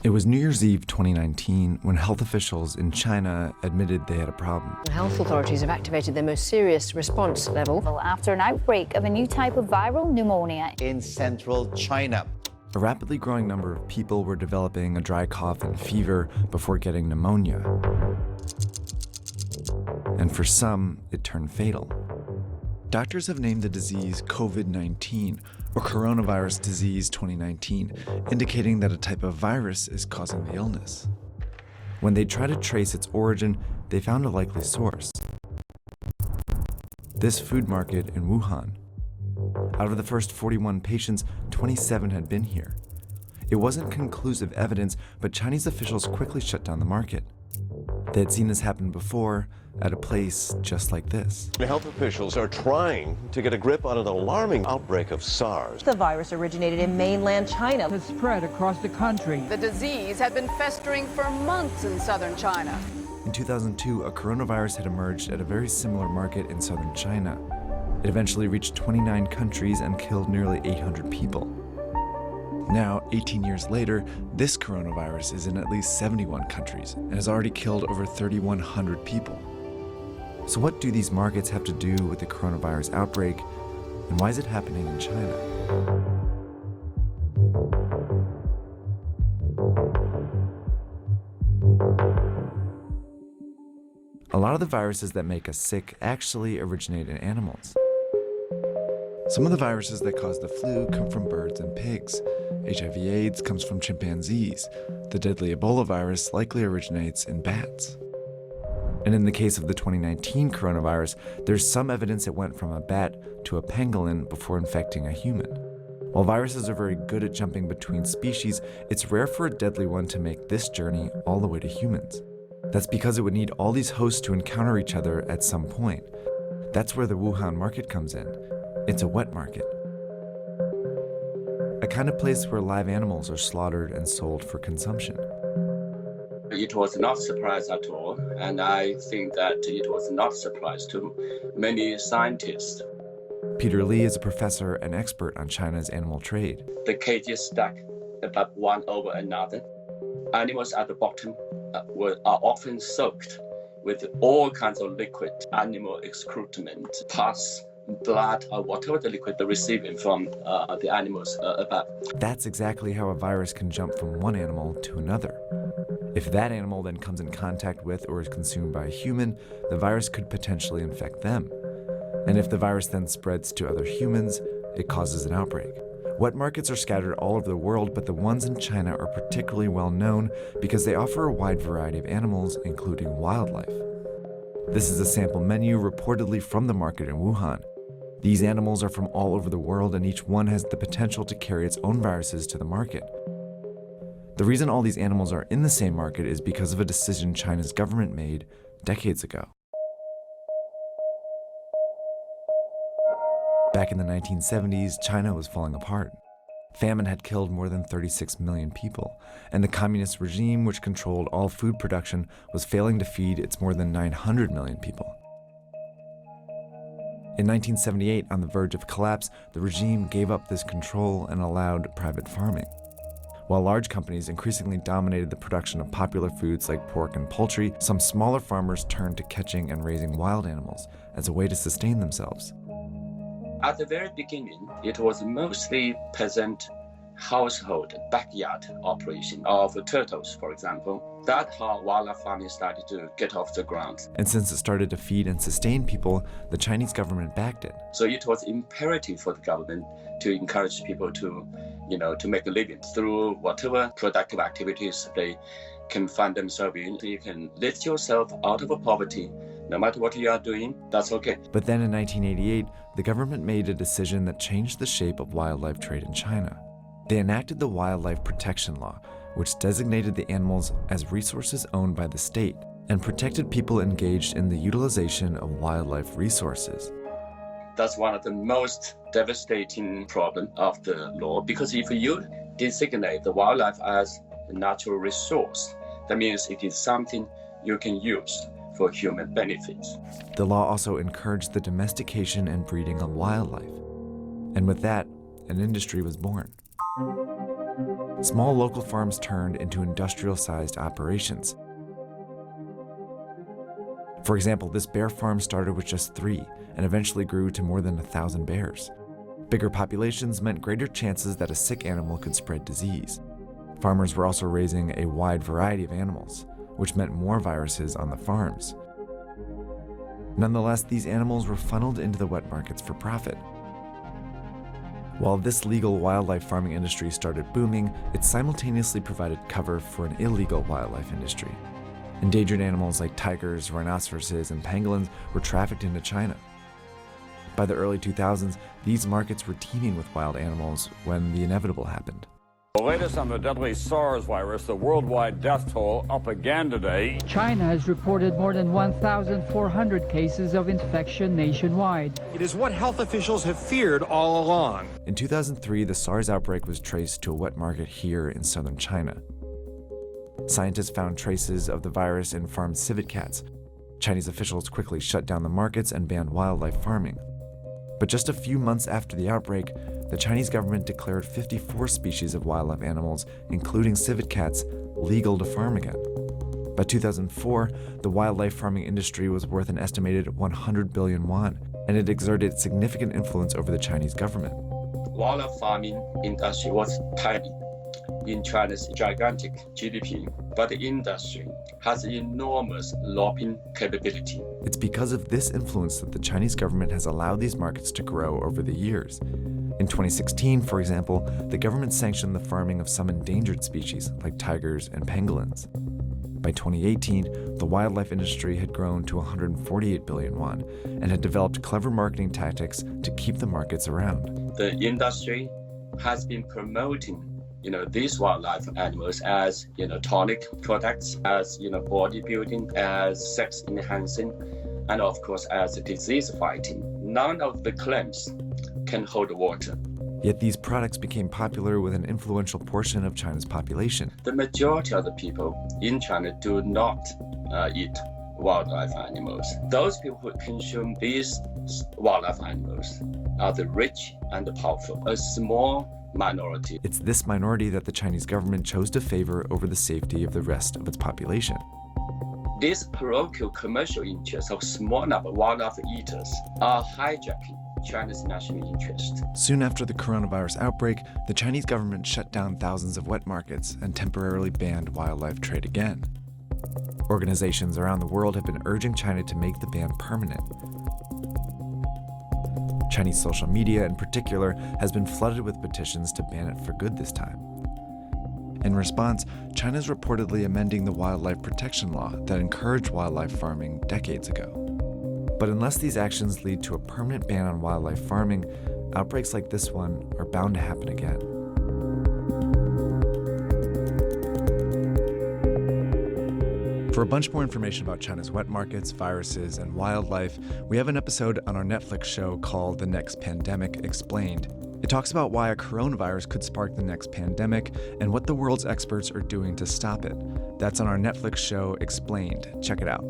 It was New Year's Eve 2019 when health officials in China admitted they had a problem. Health authorities have activated their most serious response level after an outbreak of a new type of viral pneumonia in central China. A rapidly growing number of people were developing a dry cough and fever before getting pneumonia. And for some, it turned fatal. Doctors have named the disease COVID-19, or coronavirus disease 2019, indicating that a type of virus is causing the illness. When they tried to trace its origin, they found a likely source: this food market in Wuhan. Out of the first 41 patients, 27 had been here. It wasn't conclusive evidence, but Chinese officials quickly shut down the market. They had seen this happen before, at a place just like this. Health officials are trying to get a grip on an alarming outbreak of SARS. The virus originated in mainland China. Has spread across the country. The disease had been festering for months in southern China. In 2002, a coronavirus had emerged at a very similar market in southern China. It eventually reached 29 countries and killed nearly 800 people. Now, 18 years later, this coronavirus is in at least 71 countries and has already killed over 3,100 people. So what do these markets have to do with the coronavirus outbreak, and why is it happening in China? A lot of the viruses that make us sick actually originate in animals. Some of the viruses that cause the flu come from birds and pigs. HIV/AIDS comes from chimpanzees. The deadly Ebola virus likely originates in bats. And in the case of the 2019 coronavirus, there's some evidence it went from a bat to a pangolin before infecting a human. While viruses are very good at jumping between species, it's rare for a deadly one to make this journey all the way to humans. That's because it would need all these hosts to encounter each other at some point. That's where the Wuhan market comes in. It's a wet market. A kind of place where live animals are slaughtered and sold for consumption. It was not a surprise at all, and I think that it was not a surprise to many scientists. Peter Li is a professor and expert on China's animal trade. The cages stack above one over another. Animals at the bottom are often soaked with all kinds of liquid, animal excrement, pus, blood, or whatever the liquid they're receiving from the animals above. That's exactly how a virus can jump from one animal to another. If that animal then comes in contact with or is consumed by a human, the virus could potentially infect them. And if the virus then spreads to other humans, it causes an outbreak. Wet markets are scattered all over the world, but the ones in China are particularly well known because they offer a wide variety of animals, including wildlife. This is a sample menu reportedly from the market in Wuhan. These animals are from all over the world, and each one has the potential to carry its own viruses to the market. The reason all these animals are in the same market is because of a decision China's government made decades ago. Back in the 1970s, China was falling apart. Famine had killed more than 36 million people, and the communist regime, which controlled all food production, was failing to feed its more than 900 million people. In 1978, on the verge of collapse, the regime gave up this control and allowed private farming. While large companies increasingly dominated the production of popular foods like pork and poultry, some smaller farmers turned to catching and raising wild animals as a way to sustain themselves. At the very beginning, it was mostly peasant household backyard operation of turtles, for example. That's how wildlife farming started to get off the ground. And since it started to feed and sustain people, the Chinese government backed it. So it was imperative for the government to encourage people to make a living through whatever productive activities they can find themselves in. You can lift yourself out of poverty. No matter what you are doing, that's okay. But then in 1988, the government made a decision that changed the shape of wildlife trade in China. They enacted the Wildlife Protection Law, which designated the animals as resources owned by the state and protected people engaged in the utilization of wildlife resources. That's one of the most devastating problems of the law, because if you designate the wildlife as a natural resource, that means it is something you can use for human benefits. The law also encouraged the domestication and breeding of wildlife. And with that, an industry was born. Small local farms turned into industrial-sized operations. For example, this bear farm started with just 3 and eventually grew to more than 1,000 bears. Bigger populations meant greater chances that a sick animal could spread disease. Farmers were also raising a wide variety of animals, which meant more viruses on the farms. Nonetheless, these animals were funneled into the wet markets for profit. While this legal wildlife farming industry started booming, it simultaneously provided cover for an illegal wildlife industry. Endangered animals like tigers, rhinoceroses, and pangolins were trafficked into China. By the early 2000s, these markets were teeming with wild animals when the inevitable happened. The latest on the deadly SARS virus, the worldwide death toll up again today. China has reported more than 1,400 cases of infection nationwide. It is what health officials have feared all along. In 2003, the SARS outbreak was traced to a wet market here in southern China. Scientists found traces of the virus in farmed civet cats. Chinese officials quickly shut down the markets and banned wildlife farming. But just a few months after the outbreak, the Chinese government declared 54 species of wildlife animals, including civet cats, legal to farm again. By 2004, the wildlife farming industry was worth an estimated 100 billion yuan, and it exerted significant influence over the Chinese government. Wildlife farming industry was tiny in China's gigantic GDP, but the industry has enormous lobbying capability. It's because of this influence that the Chinese government has allowed these markets to grow over the years. In 2016, for example, the government sanctioned the farming of some endangered species like tigers and pangolins. By 2018, the wildlife industry had grown to 148 billion yuan and had developed clever marketing tactics to keep the markets around. The industry has been promoting these wildlife animals as, tonic products, as, bodybuilding, as sex enhancing, and of course as disease fighting. None of the claims can hold water. Yet these products became popular with an influential portion of China's population. The majority of the people in China do not eat wildlife animals. Those people who consume these wildlife animals are the rich and the powerful, a small minority. It's this minority that the Chinese government chose to favor over the safety of the rest of its population. These parochial commercial interests of small number of wildlife eaters are hijacking China's national interest. Soon after the coronavirus outbreak, the Chinese government shut down thousands of wet markets and temporarily banned wildlife trade again. Organizations around the world have been urging China to make the ban permanent. Chinese social media, in particular, has been flooded with petitions to ban it for good this time. In response, China is reportedly amending the wildlife protection law that encouraged wildlife farming decades ago. But unless these actions lead to a permanent ban on wildlife farming, outbreaks like this one are bound to happen again. For a bunch more information about China's wet markets, viruses, and wildlife, we have an episode on our Netflix show called The Next Pandemic Explained. It talks about why a coronavirus could spark the next pandemic and what the world's experts are doing to stop it. That's on our Netflix show Explained. Check it out.